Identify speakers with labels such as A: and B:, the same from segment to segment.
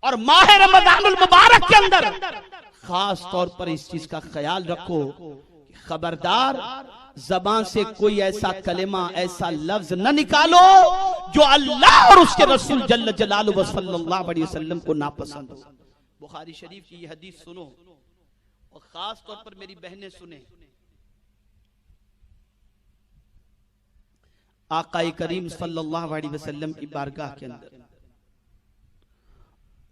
A: और माह रमजानुल मुबारक के अंदर खास तौर पर इस चीज का ख्याल रखो, खबरदार जबान से कोई ऐसा कलेमा, ऐसा लफ्ज न निकालो जो अल्लाह और उसके रसूल जल्ल जलालुहु व सल्लल्लाहु अलैहि वसल्लम को नापसंद हो। बुखारी शरीफ की ये हदीस सुनो और खास तौर पर मेरी बहनें सुने। आकाए करीम सल्लल्लाहु अलैहि वसल्लम की बारगाह के अंदर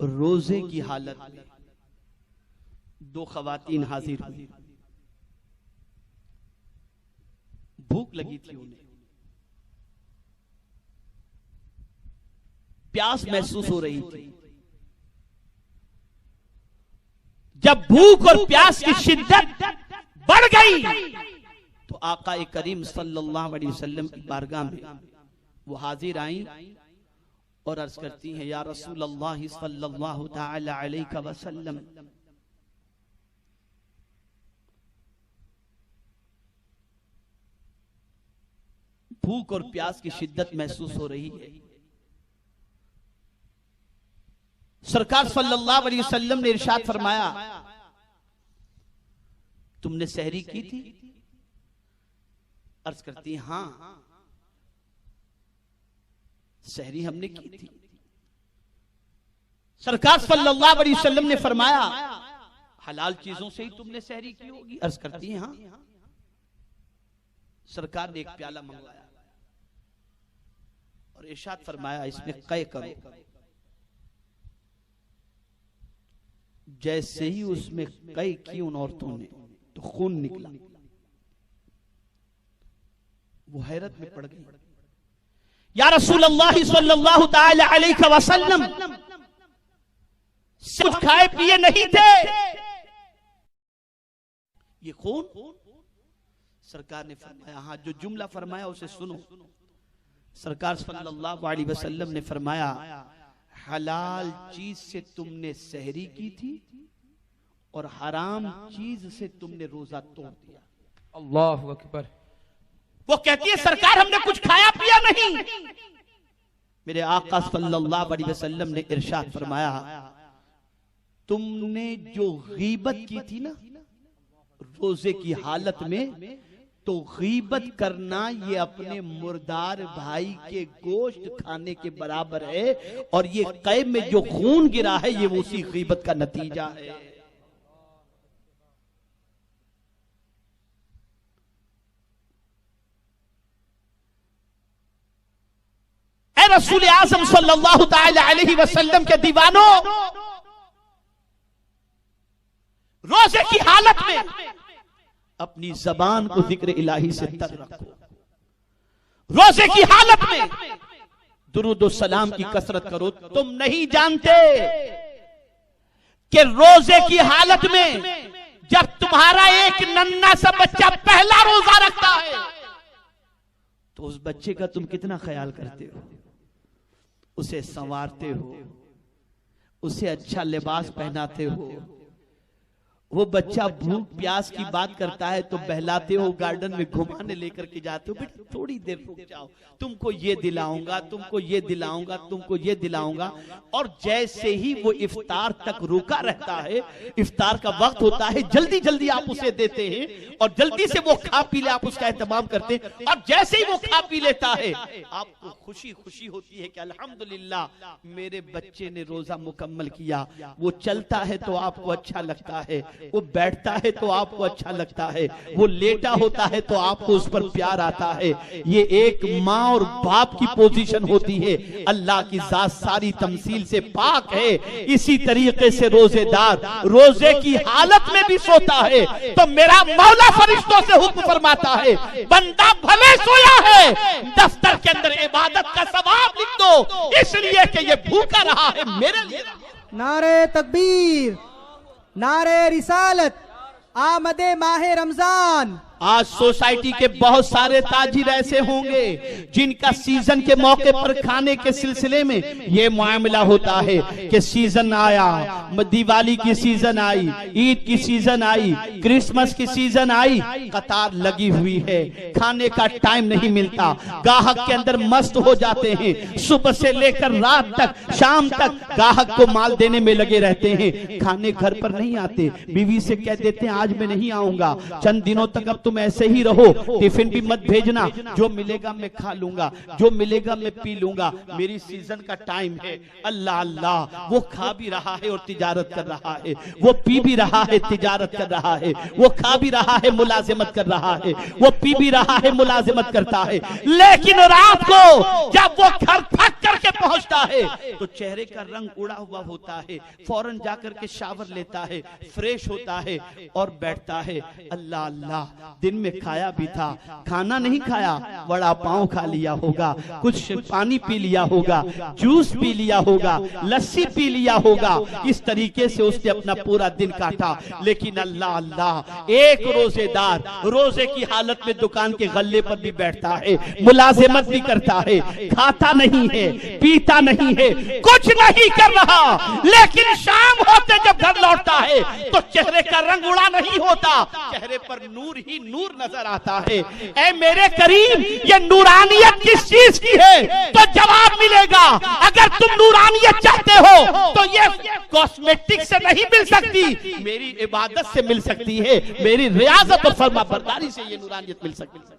A: रोजे की हालत में दो खवातीन हाजिर हुई। भूख लगी थी उन्हें, प्यास महसूस हो रही थी। जब भूख और प्यास की शिद्दत बढ़ गई तो आकाए करीम सल्लल्लाहु अलैहि वसल्लम की बारगाह में वो हाजिर आई और अर्ज करती हैं, या रसूल अल्लाह सल्लल्लाहु तआला अलैहि वसल्लम, भूख और प्यास की शिद्दत महसूस हो रही है। सरकार सल्लल्लाहु अलैहि वसल्लम ने इरशाद फरमाया, तुमने सहरी की थी? अर्ज करती है, हां सहरी हमने की थी। सरकार सल्लल्लाहु अलैहि वसल्लम ने फरमाया, हलाल चीजों से ही तुमने सहरी की होगी? अर्ज करती है, हां। सरकार ने एक प्याला मंगवाया और इरशाद फरमाया, इसमें कै करो। जैसे ही उसमें कै की उन औरतों ने तो खून निकला। वो हैरत में पड़ गई, या रसूल अल्लाह सल्लल्लाहु तआला अलैहि वसल्लम, कुछ खाए पिए नहीं थे, ये खून? सरकार ने फरमाया, हाँ। जो जुमला फरमाया उसे सुनो। सरकार सल्लल्लाहु अलैहि वसल्लम ने फरमाया, हलाल चीज से तुमने सहरी की थी और हराम चीज से तुमने रोजा तोड़ दिया।
B: अल्लाहु अकबर।
A: वो कहती है, सरकार हमने कुछ खाया पिया नहीं। मेरे आका सल्लल्लाहु अलैहि वसल्लम ने इरशाद फरमाया, तुमने जो गीबत की थी ना रोजे की हालत में, तो गीबत करना ये अपने मुर्दार भाई के गोश्त खाने के बराबर है, और ये कै में जो खून गिरा है ये उसी गीबत का नतीजा है। ऐ रसूल आज़म सल्लल्लाहु तआला अलैहि वसल्लम के दीवानों, रोजे की हालत में अपनी जबान को जिक्र इलाही से तर रखो। रोजे की हालत में दुरूद और सलाम की कसरत करो। तुम नहीं जानते कि रोजे की हालत में जब तुम्हारा एक नन्हा सा बच्चा पहला रोजा रखता है तो उस बच्चे का तुम कितना ख्याल करते हो, उसे संवारते हो, उसे अच्छा लिबास पहनाते हो। वो बच्चा भूख प्यास की बात करता है तो बहलाते हो, गार्डन में घुमाने लेकर के जाते हो, बेटा थोड़ी देर रुक जाओ, तुमको ये दिलाऊंगा, तुमको ये दिलाऊंगा, तुमको ये दिलाऊंगा। और जैसे ही वो इफ्तार तक रुका रहता है, इफ्तार का वक्त होता है, जल्दी जल्दी आप उसे देते हैं और जल्दी से वो खा पी ले, आप उसका एहतमाम करते हैं। और जैसे ही वो खा पी लेता है आपको खुशी खुशी होती है कि अल्हम्दुलिल्लाह मेरे बच्चे ने रोजा मुकम्मल किया। वो चलता है तो आपको अच्छा लगता है, वो बैठता है तो आपको अच्छा लगता है, वो लेटा होता है तो आपको उस पर प्यार आता है। ये एक माँ और बाप की पोजीशन होती है। अल्लाह की जात सारी तमसील से पाक है। इसी तरीके से रोजेदार रोजे की हालत में भी सोता है तो मेरा मौला फरिश्तों से हुक्म फरमाता है, बंदा भले सोया है, दफ्तर के अंदर इबादत का सवाब लिख दो, इसलिए कि ये भूखा रहा है मेरे लिए।
C: नारे तकबीर, नारे रिसालत, आमदे माहे रमजान।
A: आज सोसाइटी के बहुत सारे ताजिर ऐसे होंगे जिनका सीजन के मौके पर खाने के सिलसिले में ये मामला होता है कि सीजन आया, दिवाली की सीजन आई, ईद की सीजन आई, क्रिसमस की सीजन आई, कतार लगी हुई है, खाने का टाइम नहीं मिलता, ग्राहक के अंदर मस्त हो जाते हैं, सुबह से लेकर रात तक शाम तक ग्राहक को माल देने में लगे रहते हैं, खाने घर पर नहीं आते, बीवी से कह देते हैं आज मैं नहीं आऊंगा, चंद दिनों तक अब तुम ऐसे ही रहो, टिफिन भी मत भेजना, जो मिलेगा मैं खा लूंगा, जो मिलेगा मैं पी लूंगा, मेरी सीजन का टाइम है। अल्लाह अल्लाह, वो खा भी रहा है और तिजारत कर रहा है, वो पी भी रहा है तिजारत कर रहा है, वो खा भी रहा है मुलाजिमत कर रहा है, वो पी भी रहा है मुलाजिमत करता है, लेकिन रात को जब वो घर थक करके पहुंचता है तो चेहरे का रंग उड़ा हुआ होता है, फौरन जाकर के शावर लेता है, फ्रेश होता है और बैठता है। अल्लाह अल्लाह, दिन में खाया भी था, खाना नहीं खाया, वड़ा पाव खा लिया होगा, कुछ पानी पी लिया होगा, जूस पी लिया होगा, लस्सी पी लिया होगा, इस तरीके से उसने अपना पूरा दिन काटा। लेकिन अल्लाह अल्लाह, एक रोजेदार रोजे की हालत में दुकान के गल्ले पर भी बैठता है, मुलाजिमत भी करता है, खाता नहीं है, पीता नहीं है, कुछ नहीं कर रहा, लेकिन शाम होते जब घर लौटता है तो चेहरे का रंग उड़ा नहीं होता, चेहरे पर नूर ही नूर नजर आता है। ऐ मेरे करीम, ये नूरानियत किस चीज की है? तो जवाब मिलेगा, अगर तुम नूरानियत चाहते हो तो ये कॉस्मेटिक से नहीं मिल सकती, मेरी इबादत से मिल सकती है, मेरी रियाजत और फर्मा बरदारी से ये नूरानियत मिल सकती है।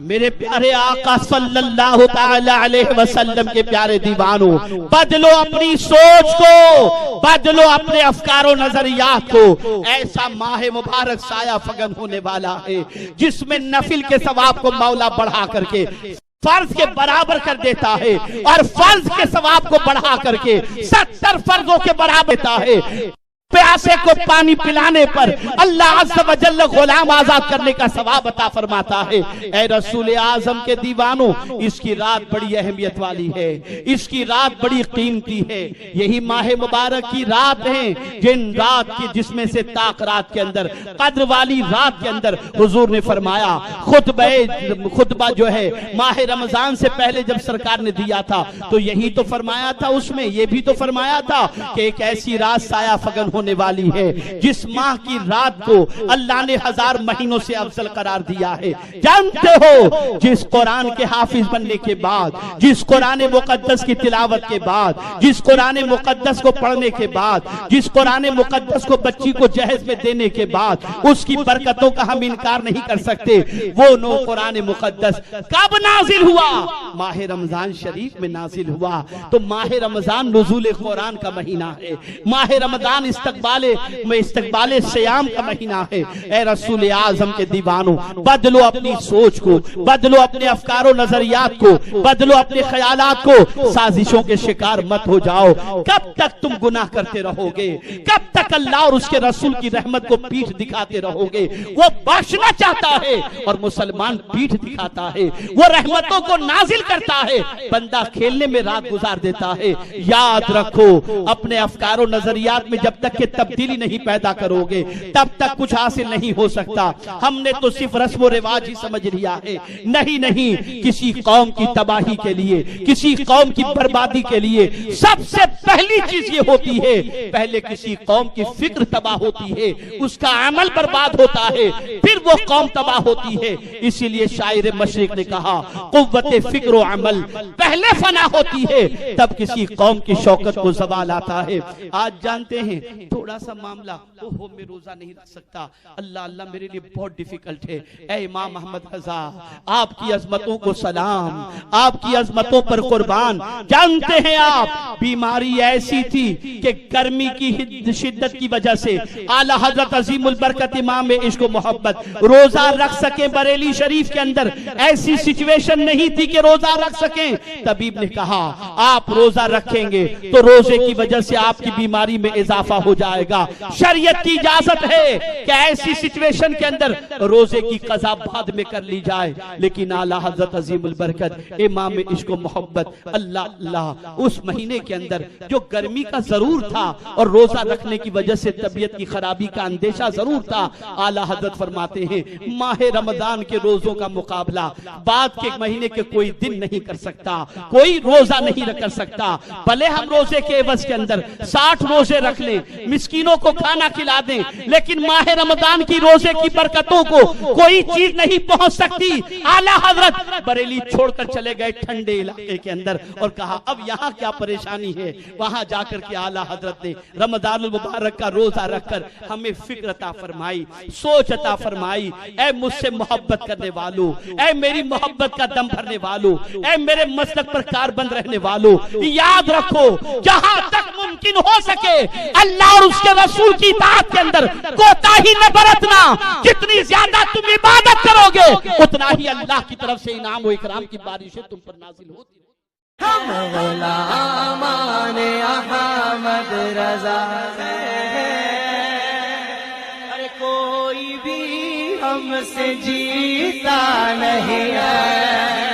A: मेरे प्यारे आका सल्लल्लाहु ताला अलैहि वसल्लम के प्यारे दीवानों, बदलो अपनी सोच को, बदलो अपने अफकारो नजरियात को। ऐसा माह मुबारक साया फगन होने वाला है जिसमें नफिल के सवाब को मौला बढ़ा करके फर्ज के बराबर कर देता है और फर्ज के सवाब को बढ़ा करके 70 फर्जों के बराबर देता है। प्यासे को पानी पिलाने पर अल्लाह अज़्ज़ व जल्ल गुलाम आजाद करने का सवाब अता फरमाता है। ऐ रसूल आजम के दीवानों, इसकी रात बड़ी अहमियत वाली है, इसकी रात बड़ी कीमती है। यही माह मुबारक की रात है, जिन रात की जिसमें से ताक रात के अंदर, कद्र वाली रात के अंदर हुजूर ने फरमाया, खुतबा जो है माह रमजान से पहले जब सरकार ने दिया था तो यही तो फरमाया था, उसमें ये भी तो फरमाया था कि एक ऐसी रात साया फगन होने वाली है जिस माह की रात को अल्लाह ने 1000 महीनों से अफजल करार दिया है। जानते हो, जिस कुरान के हाफिज बनने के बाद, जिस कुरान मुकद्दस की तिलावत के बाद, जिस कुरान मुकद्दस को पढ़ने के बाद, जिस कुरान मुकद्दस को बच्ची को जहेज में देने के बाद उसकी बरकतों का हम इनकार नहीं कर सकते। वो नो कुरान मुकद्दस कब नाजिल हुआ? माह रमजान शरीफ में नाजिल हुआ। तो माह रमजान नुज़ूल कुरान का महीना है, माह रमजान इस्तकबाले सयाम का महीना है। ऐ रसूल आजम के दीवानों, बदलो अपनी सोच को, बदलो अपने अफकारो नजरियात को, बदलो अपने ख्यालात को, साजिशों के शिकार मत हो जाओ। कब तक तुम गुनाह करते रहोगे? कब तक अल्लाह और उसके रसूल की रहमत को पीठ दिखाते रहोगे? वो बख्शना चाहता है और मुसलमान पीठ दिखाता है, वो रहमतों को नाजिल करता है, बंदा खेलने में रात गुजार देता है। याद रखो, अपने अफकारो नजरियात में जब तक के तब्दीली नहीं पैदा करोगे तब तक कुछ हासिल नहीं हो सकता। हमने तो सिर्फ रस्म रिवाज ही समझ लिया है। नहीं नहीं, किसी कौम की तबाही के लिए, किसी कौम की बर्बादी के लिए सबसे पहली चीज ये होती है, पहले किसी कौम की फिक्र तबाह होती है, उसका अमल बर्बाद होता है, फिर वो कौम तबाह होती है। इसीलिए शायर मशरिक ने कहा, कुव्वते फिक्र और अमल पहले फना होती है, तब किसी कौम की शौकत को ज़वाल आता है। आज जानते हैं, थोड़ा सा मामला, ओहो मैं रोजा नहीं रख सकता, अल्लाह अल्लाह मेरे लिए बहुत डिफिकल्ट है। ऐ इमाम अहमद रज़ा, आपकी अजमतों को सलाम, आपकी अजमतों पर कुर्बान। जानते हैं आप, बीमारी ऐसी थी कि गर्मी की शिद्दत की वजह से आला हजरत अजीमुल बरकत इमाम इश्क व मोहब्बत रोजा रख सके बरेली शरीफ के अंदर ऐसी सिचुएशन नहीं थी कि रोजा रख सकें। तबीब ने कहा, आप रोजा रखेंगे तो रोजे की वजह से आपकी बीमारी में इजाफा हो हो जाएगा। शरीयत की इजाजत है कि ऐसी सिचुएशन के अंदर रोजे की कज़ा बाद में कर ली जाए, लेकिन आला हजरत अजीमुल बरकत इमाम इश्क व मोहब्बत अल्लाह अल्लाह उस महीने के अंदर जो गर्मी का जरूर था और रोजा रखने की वजह से तबीयत की खराबी का अंदेशा जरूर था, आला हजरत फरमाते हैं माह रमजान के रोजों का मुकाबला बाद के महीने के कोई दिन नहीं कर सकता, कोई रोजा नहीं कर सकता। भले हम रोजे के एवज के अंदर 60 रोजे रख लें, मिस्कीनों को खाना खिला दें, लेकिन माह रमजान की रोजे की बरकतों को कोई चीज नहीं पहुंच सकती। आला हजरत बरेली छोड़कर चले गए ठंडे इलाके के अंदर और कहा अब यहाँ क्या परेशानी है। वहां जाकर के आला हजरत ने रमजानुल मुबारक का रोजा रखकर हमें फिक्र अता फरमाई, सोच अता फरमाई। ऐ मुझसे मोहब्बत करने वालों, ऐ मेरी मोहब्बत का दम भरने वालों, ऐ मेरे मसलक पर कारबंद रहने वालों, याद रखो जहां तक मुमकिन हो सके अल्लाह और उसके रसूल की इताअत के अंदर कोताही न बरतना। जितनी ज्यादा तुम इबादत करोगे उतना ही अल्लाह की तरफ से इनाम व इकराम की बारिशें तुम पर नाजिल होती।
B: हम गुलामान अहमद रजा अरे कोई भी हमसे जीता नहीं है।